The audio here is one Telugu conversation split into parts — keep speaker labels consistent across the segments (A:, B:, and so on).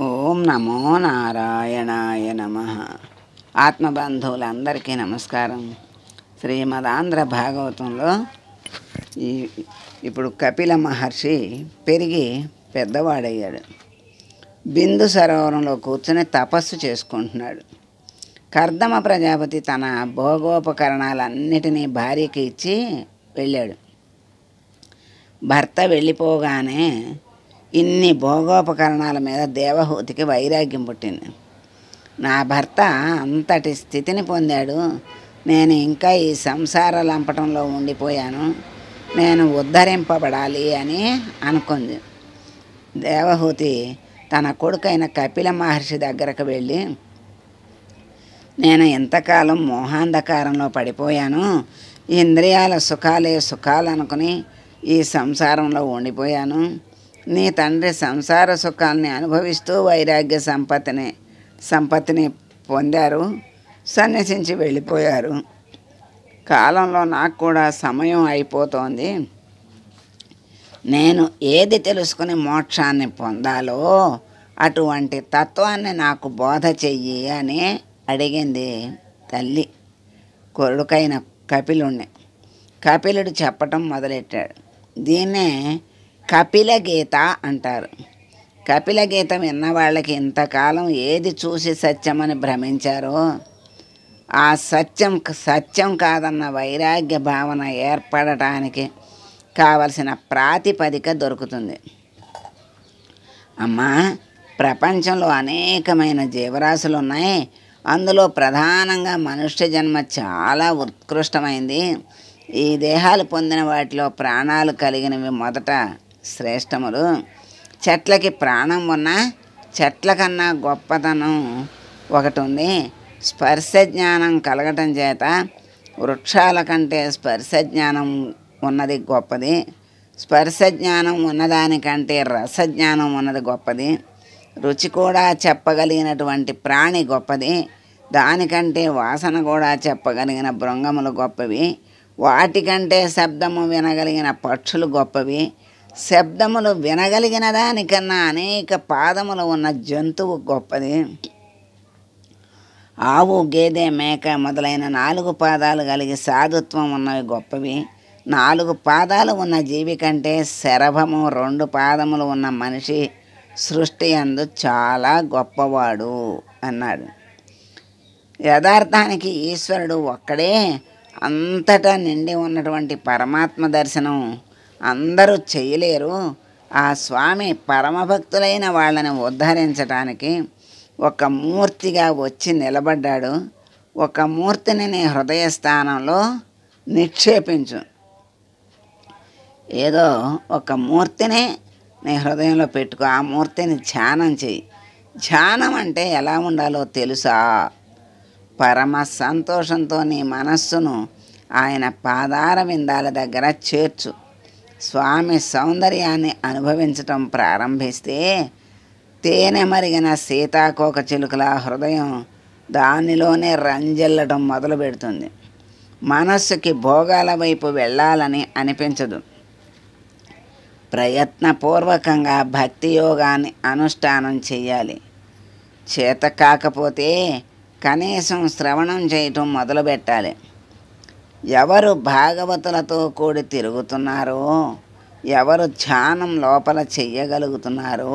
A: ఓం నమో నారాయణాయ నమ. ఆత్మబంధువులందరికీ నమస్కారం. శ్రీమదాంధ్ర భాగవతంలో ఈ ఇప్పుడు కపిల మహర్షి పెరిగి పెద్దవాడయ్యాడు. బిందు సరోవరంలో కూర్చొని తపస్సు చేసుకుంటున్నాడు. కర్దమ ప్రజాపతి తన భోగోపకరణాలన్నిటినీ భార్యకి ఇచ్చి వెళ్ళాడు. భర్త వెళ్ళిపోగానే ఇన్ని భోగోపకరణాల మీద దేవహూతికి వైరాగ్యం పుట్టింది. నా భర్త అంతటి స్థితిని పొందాడు, నేను ఇంకా ఈ సంసార లంపటంలో ఉండిపోయాను, నేను ఉద్ధరింపబడాలి అని అనుకుంది. దేవహూతి తన కొడుకైన కపిల మహర్షి దగ్గరకు వెళ్ళి, నేను ఎంతకాలం మోహాంధకారంలో పడిపోయాను, ఇంద్రియాల సుఖాలే సుఖాలు అనుకుని ఈ సంసారంలో ఉండిపోయాను. నీ తండ్రి సంసార సుఖాలని అనుభవిస్తూ వైరాగ్య సంపత్తిని పొందారు, సన్యసించి వెళ్ళిపోయారు. కాలంలో నాకు కూడా సమయం అయిపోతోంది. నేను ఏది తెలుసుకుని మోక్షాన్ని పొందాలో అటువంటి తత్వాన్ని నాకు బోధ చెయ్యి అని అడిగింది తల్లి కొడుకైన కపిలుణ్ణి. కపిలుడు చెప్పటం మొదలెట్టాడు. దీన్నే కపిల గీత అంటారు. కపిల గీత విన్న వాళ్ళకి ఇంతకాలం ఏది చూసి సత్యమని భ్రమించారో ఆ సత్యం కాదన్న వైరాగ్య భావన ఏర్పడటానికి కావలసిన ప్రాతిపదిక దొరుకుతుంది. అమ్మా, ప్రపంచంలో అనేకమైన జీవరాశులు ఉన్నాయి. అందులో ప్రధానంగా మనుష్య జన్మ చాలా ఉత్కృష్టమైంది. ఈ దేహాలు పొందిన వాటిలో ప్రాణాలు కలిగినవి మొదట శ్రేష్టములు. చెట్లకి ప్రాణం ఉన్న చెట్ల కన్నా గొప్పతనం ఒకటి ఉంది. స్పర్శ జ్ఞానం కలగటం చేత వృక్షాల కంటే స్పర్శ జ్ఞానం ఉన్నది గొప్పది. స్పర్శ జ్ఞానం ఉన్నదానికంటే రసజ్ఞానం ఉన్నది గొప్పది. రుచి కూడా చెప్పగలిగినటువంటి ప్రాణి గొప్పది. దానికంటే వాసన కూడా చెప్పగలిగిన భృంగములు గొప్పవి. వాటికంటే శబ్దము వినగలిగిన పక్షులు గొప్పవి. శబ్దములు వినగలిగిన దానికన్నా అనేక పాదములు ఉన్న జంతువు గొప్పది. ఆవు, గేదె, మేక మొదలైన 4 పాదాలు కలిగి సాధుత్వం ఉన్నవి గొప్పవి. 4 పాదాలు ఉన్న జీవి కంటే శరభము 2 పాదములు ఉన్న మనిషి సృష్టి యందు చాలా గొప్పవాడు అన్నాడు. యథార్థానికి ఈశ్వరుడు ఒక్కడే. అంతటా నిండి ఉన్నటువంటి పరమాత్మ దర్శనం అందరూ చేయలేరు. ఆ స్వామి పరమభక్తులైన వాళ్ళని ఉద్ధరించడానికి ఒక మూర్తిగా వచ్చి నిలబడ్డాడు. ఒక మూర్తిని నీ హృదయ స్థానంలో నిక్షేపించు. ఏదో ఒక మూర్తిని నీ హృదయంలో పెట్టుకో. ఆ మూర్తిని ధ్యానం చెయ్యి. ధ్యానం అంటే ఎలా ఉండాలో తెలుసా? పరమ సంతోషంతో నీ మనస్సును ఆయన పాదార విందాల దగ్గర చేర్చు. స్వామి సౌందర్యాన్ని అనుభవించటం ప్రారంభిస్తే తేనె మరిగిన సీతాకోక చిలుకల హృదయం దానిలోనే రంజెల్లడం మొదలు పెడుతుంది. మనస్సుకి భోగాల వైపు వెళ్ళాలని అనిపించదు. ప్రయత్నపూర్వకంగా భక్తి యోగాన్ని అనుష్ఠానం చెయ్యాలి. చేత కాకపోతే కనీసం శ్రవణం చేయటం మొదలుపెట్టాలి. ఎవరు భాగవతులతో కూడి తిరుగుతున్నారో, ఎవరు ధ్యానం లోపల చెయ్యగలుగుతున్నారో,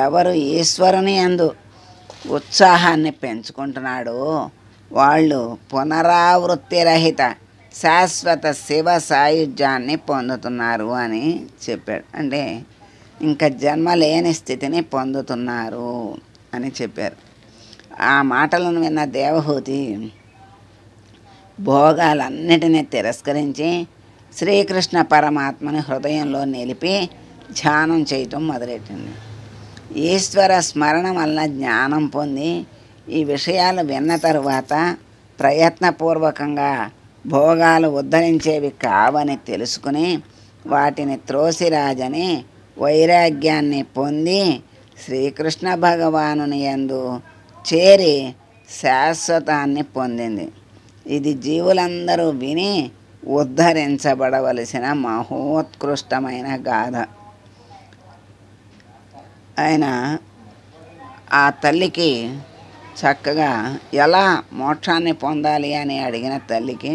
A: ఎవరు ఈశ్వరుని యందు ఉత్సాహాన్ని పెంచుకుంటున్నాడో వాళ్ళు పునరావృత్తి రహిత శాశ్వత శివ సాయుధ్యాన్ని పొందుతున్నారు అని చెప్పాడు. అంటే ఇంకా జన్మ లేని స్థితిని పొందుతున్నారు అని చెప్పారు. ఆ మాటలను విన్న దేవహూతి భోగాలన్నిటినీ తిరస్కరించి శ్రీకృష్ణ పరమాత్మని హృదయంలో నిలిపి ధ్యానం చేయటం మొదలెట్టింది. ఈశ్వర స్మరణ వలన జ్ఞానం పొంది ఈ విషయాలు విన్న తరువాత ప్రయత్నపూర్వకంగా భోగాలు ఉద్ధరించేవి కావని తెలుసుకుని వాటిని త్రోసిరాజని వైరాగ్యాన్ని పొంది శ్రీకృష్ణ భగవానుని యందు చేరి శాశ్వతాన్ని పొందింది. ఇది జీవులందరూ విని ఉద్ధరించబడవలసిన మహోత్కృష్టమైన గాథ. ఆయన ఆ తల్లికి చక్కగా ఎలా మోక్షాన్ని పొందాలి అని అడిగిన తల్లికి,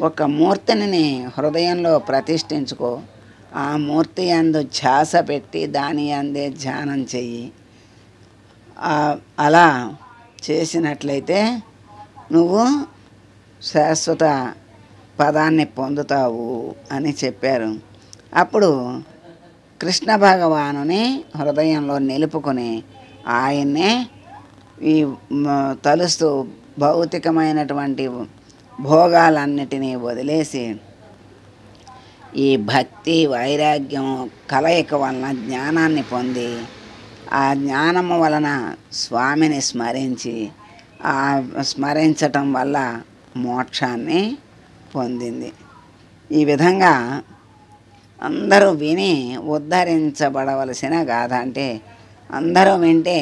A: ఒక మూర్తిని నీ హృదయంలో ప్రతిష్ఠించుకో, ఆ మూర్తి యందు ధ్యాస పెట్టి దాని అందే ధ్యానం చెయ్యి, అలా చేసినట్లయితే నువ్వు శాశ్వత పదాన్ని పొందుతావు అని చెప్పారు. అప్పుడు కృష్ణ భగవానుని హృదయంలో నిలుపుకొని ఆయన్నే ఈ తలుస్తూ భౌతికమైనటువంటి భోగాలన్నిటినీ వదిలేసి ఈ భక్తి వైరాగ్యం కలయిక వలన జ్ఞానాన్ని పొంది, ఆ జ్ఞానము వలన స్వామిని స్మరించి, ఆ స్మరించటం వల్ల మోక్షాన్ని పొందింది. ఈ విధంగా అందరూ విని ఉద్ధరించబడవలసిన గాథ. అంటే అందరూ వింటే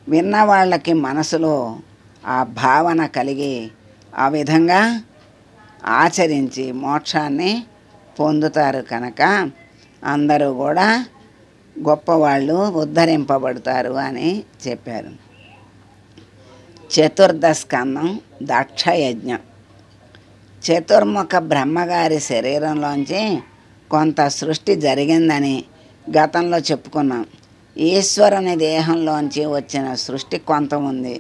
A: విన్న వాళ్ళకి మనసులో ఆ భావన కలిగి ఆ విధంగా ఆచరించి మోక్షాన్ని పొందుతారు కనుక అందరూ కూడా గొప్పవాళ్ళు ఉద్ధరింపబడతారు అని చెప్పారు. చతుర్థ స్కందం దక్షయజ్ఞం. చతుర్ముఖ బ్రహ్మగారి శరీరంలోంచి కొంత సృష్టి జరిగిందని గతంలో చెప్పుకున్నాం. ఈశ్వరుని దేహంలోంచి వచ్చిన సృష్టి కొంత ఉంది.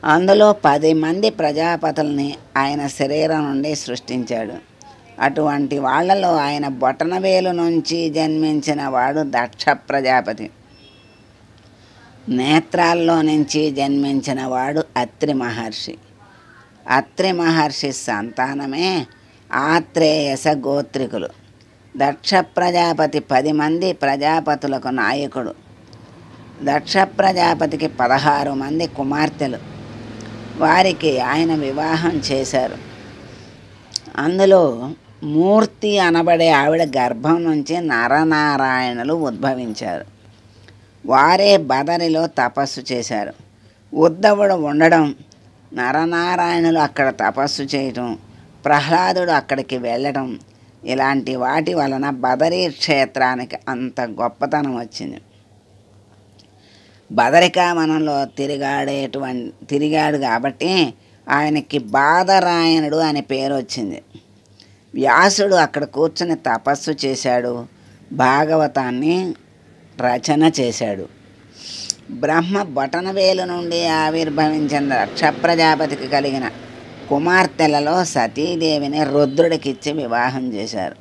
A: అందులో 10 మంది ప్రజాపతుల్ని ఆయన శరీరం నుండి సృష్టించాడు. అటువంటి వాళ్ళలో ఆయన బొటనవేలు నుంచి జన్మించిన వాడు దక్ష ప్రజాపతి. నేత్రాల్లో నుంచి జన్మించిన వాడు అత్రి మహర్షి. అత్రి మహర్షి సంతానమే ఆత్రేయస గోత్రికులు. దక్ష ప్రజాపతి 10 మంది ప్రజాపతులకు నాయకుడు. దక్ష ప్రజాపతికి 16 మంది కుమార్తెలు. వారికి ఆయన వివాహం చేశారు. అందులో మూర్తి అనబడే ఆవిడ గర్భం నుంచి నరనారాయణులు ఉద్భవించారు. వారే బదరిలో తపస్సు చేశారు. ఉద్ధవుడు ఉండడం, నరనారాయణులు అక్కడ తపస్సు చేయటం, ప్రహ్లాదుడు అక్కడికి వెళ్ళడం, ఇలాంటి వాటి వలన బదరీ క్షేత్రానికి అంత గొప్పతనం వచ్చింది. బదరికావనంలో తిరిగాడు కాబట్టి ఆయనకి బాదరాయణుడు అనే పేరు వచ్చింది. వ్యాసుడు అక్కడ కూర్చుని తపస్సు చేశాడు, భాగవతాన్ని రచన చేశాడు. బ్రహ్మ బొటనవేలు నుండి ఆవిర్భవించిన దక్ష ప్రజాపతికి కలిగిన కుమార్తెలలో సతీదేవిని రుద్రుడికిచ్చి వివాహం చేశారు.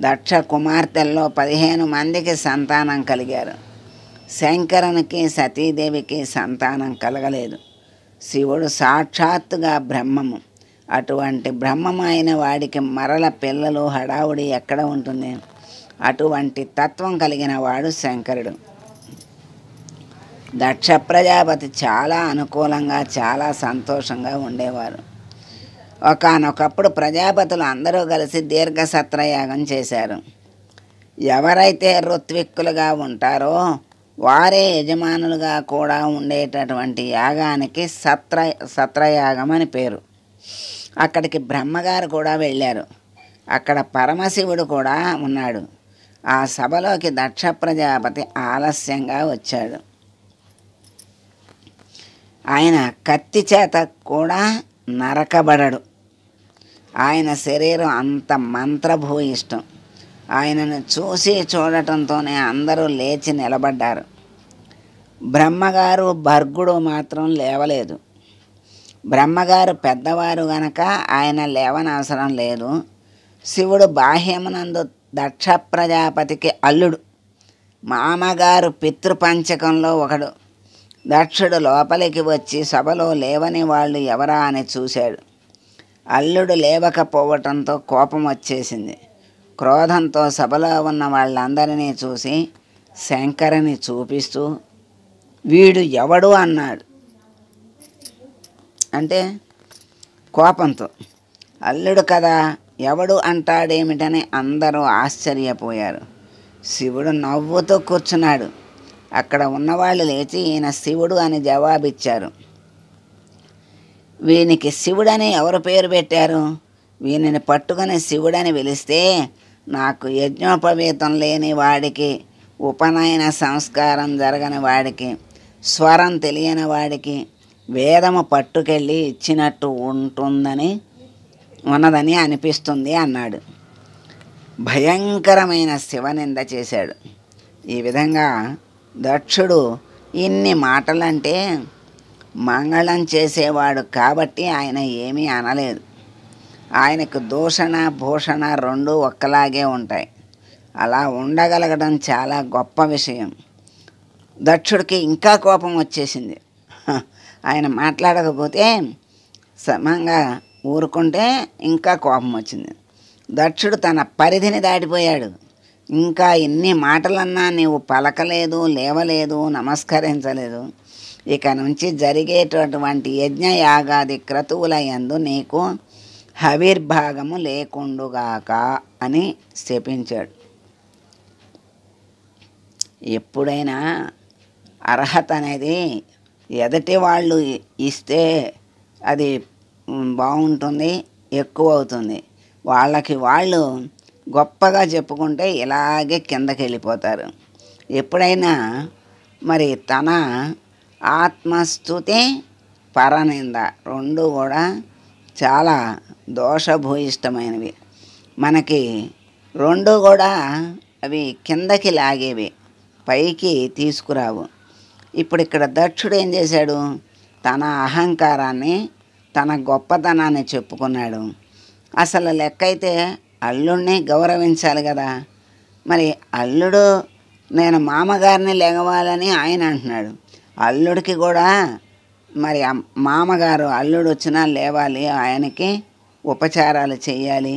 A: దక్ష కుమార్తెల్లో 15 మందికి సంతానం కలిగారు. శంకరునికి సతీదేవికి సంతానం కలగలేదు. శివుడు సాక్షాత్తుగా బ్రహ్మము. అటువంటి బ్రహ్మమైన వాడికి మరల పిల్లలు హడావుడి ఎక్కడ ఉంటుంది? అటువంటి తత్వం కలిగిన వాడు శంకరుడు. దక్ష ప్రజాపతి చాలా అనుకూలంగా, చాలా సంతోషంగా ఉండేవారు. ఒకానొకప్పుడు ప్రజాపతులు అందరూ కలిసి దీర్ఘసత్రయాగం చేశారు. ఎవరైతే ఋత్విక్కులుగా ఉంటారో వారే యజమానులుగా కూడా ఉండేటటువంటి యాగానికి సత్రయాగం అని పేరు. అక్కడికి బ్రహ్మగారు కూడా వెళ్ళారు. అక్కడ పరమశివుడు కూడా ఉన్నాడు. ఆ సభలోకి దక్ష ప్రజాపతి ఆలస్యంగా వచ్చాడు. ఆయన కత్తి చేత కూడా నరకబడడు. ఆయన శరీరం అంత మంత్రభూయిష్టం. ఆయనను చూడటంతోనే అందరూ లేచి నిలబడ్డారు. బ్రహ్మగారు భర్గుడు మాత్రం లేవలేదు. బ్రహ్మగారు పెద్దవారు గనక ఆయన లేవనవసరం లేదు. శివుడు బాహ్యమునందు దక్ష ప్రజాపతికి అల్లుడు. మామగారు పితృపంచకంలో ఒకడు. దక్షుడు లోపలికి వచ్చి సభలో లేవని వాళ్ళు ఎవరా అని చూశాడు. అల్లుడు లేవకపోవటంతో కోపం వచ్చేసింది. క్రోధంతో సభలో ఉన్న వాళ్ళందరినీ చూసి శంకరుని చూపిస్తూ వీడు ఎవడు అన్నాడు. అంటే కోపంతో. అల్లుడు కదా ఎవడు అంటాడేమిటని అందరూ ఆశ్చర్యపోయారు. శివుడు నవ్వుతూ కూర్చున్నాడు. అక్కడ ఉన్నవాళ్ళు లేచి ఈయన శివుడు అని జవాబిచ్చారు. వీనికి శివుడని ఎవరు పేరు పెట్టారు? వీనిని పట్టుకుని శివుడని పిలిస్తే నాకు యజ్ఞోపవీతం లేని వాడికి ఉపనయన సంస్కారం జరగని వాడికి, స్వరం తెలియని వాడికి వేదము పట్టుకెళ్ళి ఇచ్చినట్టు ఉన్నదని అనిపిస్తుంది అన్నాడు. భయంకరమైన శివనింద చేశాడు. ఈ విధంగా దక్షుడు ఇన్ని మాటలంటే మంగళం చేసేవాడు కాబట్టి ఆయన ఏమీ అనలేదు. ఆయనకు దూషణ భూషణ రెండూ ఒక్కలాగే ఉంటాయి. అలా ఉండగలగడం చాలా గొప్ప విషయం. దక్షుడికి ఇంకా కోపం వచ్చేసింది. ఆయన మాట్లాడకపోతే సమంగా ఊరుకుంటే ఇంకా కోపం వచ్చింది. దక్షుడు తన పరిధిని దాటిపోయాడు. ఇంకా ఎన్ని మాటలన్నా నీవు పలకలేదు, లేవలేదు, నమస్కరించలేదు. ఇక నుంచి జరిగేటటువంటి యజ్ఞయాగాది క్రతువుల యందు నీకు హవిర్భాగము లేకుండుగాక అని శపించాడు. ఎప్పుడైనా అర్హత అనేది ఎదటి వాళ్ళు ఇస్తే అది బాగుంటుంది, ఎక్కువ అవుతుంది. వాళ్ళకి వాళ్ళు గొప్పగా చెప్పుకుంటే ఇలాగే కిందకి వెళ్ళిపోతారు. ఎప్పుడైనా మరి తన ఆత్మస్తుతి పరనింద రెండు కూడా చాలా దోషభూయిష్టమైనవి. మనకి రెండు కూడా అవి కిందకి లాగేవి, పైకి తీసుకురావు. ఇప్పుడు ఇక్కడ దక్షుడు ఏం చేశాడు? తన అహంకారాన్ని, తన గొప్పతనాన్ని చెప్పుకున్నాడు. అసలు లెక్క అయితే అల్లుడిని గౌరవించాలి కదా. మరి అల్లుడు నేను మామగారిని లెగవాలని ఆయన అంటున్నాడు. అల్లుడికి కూడా మరి మామగారు అల్లుడు వచ్చినా లేవాలి, ఆయనకి ఉపచారాలు చేయాలి.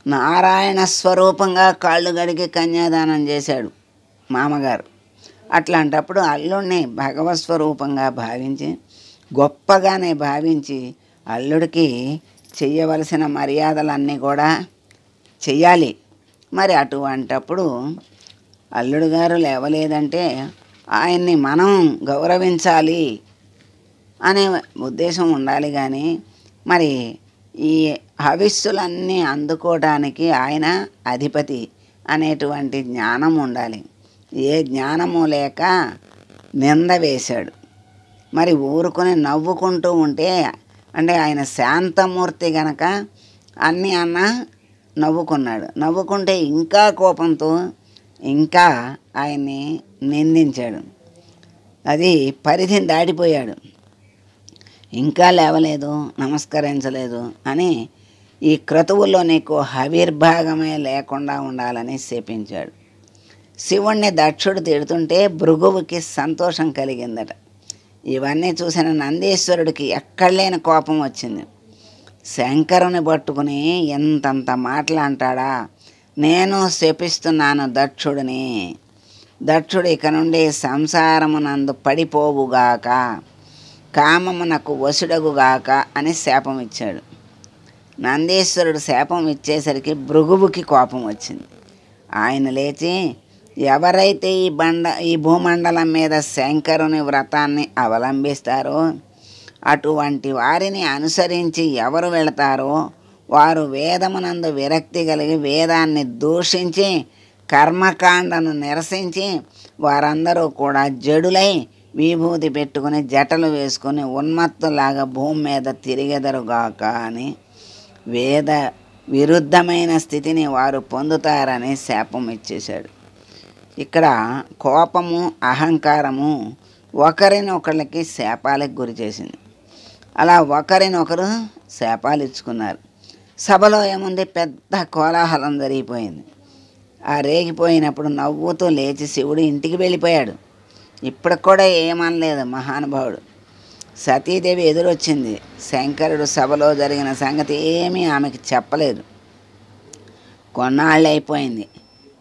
A: నారాయణ స్వరూపంగా కాళ్ళు గడిగి కన్యాదానం చేశాడు మామగారు. అట్లాంటప్పుడు అల్లుడిని భగవత్ స్వరూపంగా భావించి, గొప్పగానే భావించి అల్లుడికి చెయ్యవలసిన మర్యాదలన్నీ కూడా చెయ్యాలి. మరి అటువంటప్పుడు అల్లుడు గారు లేవలేదంటే ఆయన్ని మనం గౌరవించాలి అనే ఉద్దేశం ఉండాలి. కానీ మరి ఈ హవిస్సులన్నీ అందుకోవడానికి ఆయన అధిపతి అనేటువంటి జ్ఞానం ఉండాలి. ఏ జ్ఞానము లేక నింద వేశాడు. మరి ఊరుకొని నవ్వుకుంటూ ఉంటే, అంటే ఆయన శాంతమూర్తి గనక అన్నీ అన్న నవ్వుకున్నాడు. నవ్వుకుంటే ఇంకా కోపంతో ఇంకా ఆయన్ని నిందించాడు. అది పరిధిని దాటిపోయాడు. ఇంకా లేవలేదు, నమస్కరించలేదు అని ఈ క్రతువుల్లో నీకు హవిర్భాగమే లేకుండా ఉండాలని శపించాడు. శివుణ్ణి దక్షుడు తిడుతుంటే భృగువుకి సంతోషం కలిగిందట. ఇవన్నీ చూసిన నందీశ్వరుడికి ఎక్కడలేని కోపం వచ్చింది. శంకరుని పట్టుకుని ఎంతంత మాటలు అంటాడా, నేను శపిస్తున్నాను దక్షుడిని, దక్షుడు ఇక నుండి సంసారమునందు పడిపోవుగాక, కామమునకు వసుడగుగాక అని శాపం ఇచ్చాడు. నందీశ్వరుడు శాపం ఇచ్చేసరికి భృగువుకి కోపం వచ్చింది. ఆయన లేచి, ఎవరైతే ఈ భూమండలం మీద శంకరుని వ్రతాన్ని అవలంబిస్తారో, అటువంటి వారిని అనుసరించి ఎవరు వెళతారో వారు వేదమునందు విరక్తి కలిగి వేదాన్ని దూషించి కర్మకాండను నిరసించి వారందరూ కూడా జడులై విభూతి పెట్టుకుని జటలు వేసుకుని ఉన్మత్తులాగా భూమి మీద తిరిగెదరుగాక అని వేద విరుద్ధమైన స్థితిని వారు పొందుతారని శాపం ఇచ్చేశాడు. ఇక్కడ కోపము అహంకారము ఒకరినొకరికి శాపాలకు గురి చేసింది. అలా ఒకరినొకరు శాపాలు ఇచ్చుకున్నారు. సభలో ఏముంది, పెద్ద కోలాహలం జరిగిపోయింది. ఆ రేగిపోయినప్పుడు నవ్వుతూ లేచి శివుడు ఇంటికి వెళ్ళిపోయాడు. ఇప్పటికి కూడా ఏమనలేదు మహానుభావుడు. సతీదేవి ఎదురొచ్చింది. శంకరుడు సభలో జరిగిన సంగతి ఏమీ ఆమెకి చెప్పలేదు. కొన్నాళ్ళు అయిపోయింది.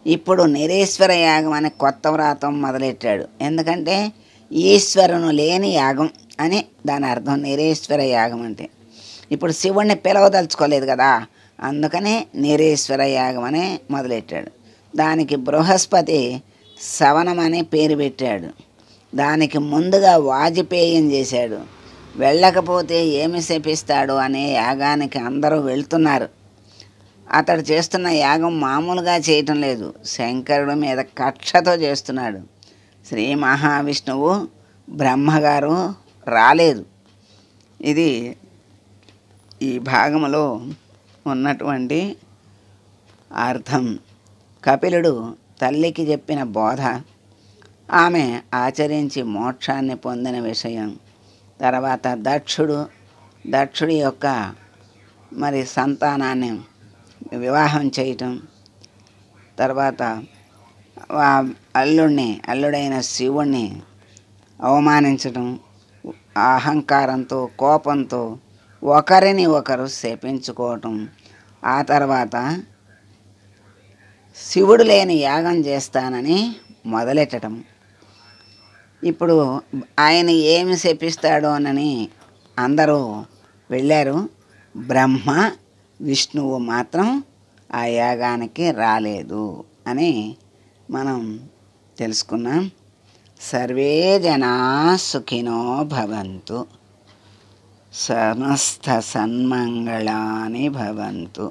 A: ఇప్పుడు నిరీశ్వర యాగం అనే కొత్త వ్రతం మొదలెట్టాడు. ఎందుకంటే ఈశ్వరును లేని యాగం అని దాని అర్థం నిరీశ్వర యాగం అంటే. ఇప్పుడు శివుణ్ణి పిలవదలుచుకోలేదు కదా, అందుకని నిరీశ్వర యాగం అని మొదలెట్టాడు. దానికి బృహస్పతి సవనం అని పేరు పెట్టాడు. దానికి ముందుగా వాజపేయం చేశాడు. వెళ్ళకపోతే ఏమి శపిస్తాడు అనే యాగానికి అందరూ వెళ్తున్నారు. అతడు చేస్తున్న యాగం మామూలుగా చేయటం లేదు, శంకరుడి మీద కక్షతో చేస్తున్నాడు. శ్రీ మహావిష్ణువు బ్రహ్మగారు రాలేదు. ఇది ఈ భాగంలో ఉన్నటువంటి అర్థం. కపిలుడు తల్లికి చెప్పిన బోధ ఆమె ఆచరించి మోక్షాన్ని పొందిన విషయం. తర్వాత దక్షుడి యొక్క మరి సంతానాన్ని వివాహం చేయటం, తర్వాత అల్లుడైన శివుణ్ణి అవమానించటం, అహంకారంతో కోపంతో ఒకరిని ఒకరు శపించుకోవటం, ఆ తర్వాత శివుడు లేని యాగం చేస్తానని మొదలెట్టడం. ఇప్పుడు ఆయన ఏమి శపిస్తాడోనని అందరూ వెళ్ళారు. బ్రహ్మ విష్ణువు మాత్రం ఆ యాగానికి రాలేదు అని మనం తెలుసుకున్నాం. సర్వే జనా సుఖినో భవంతు, సమస్త సన్మంగళాని భవంతు.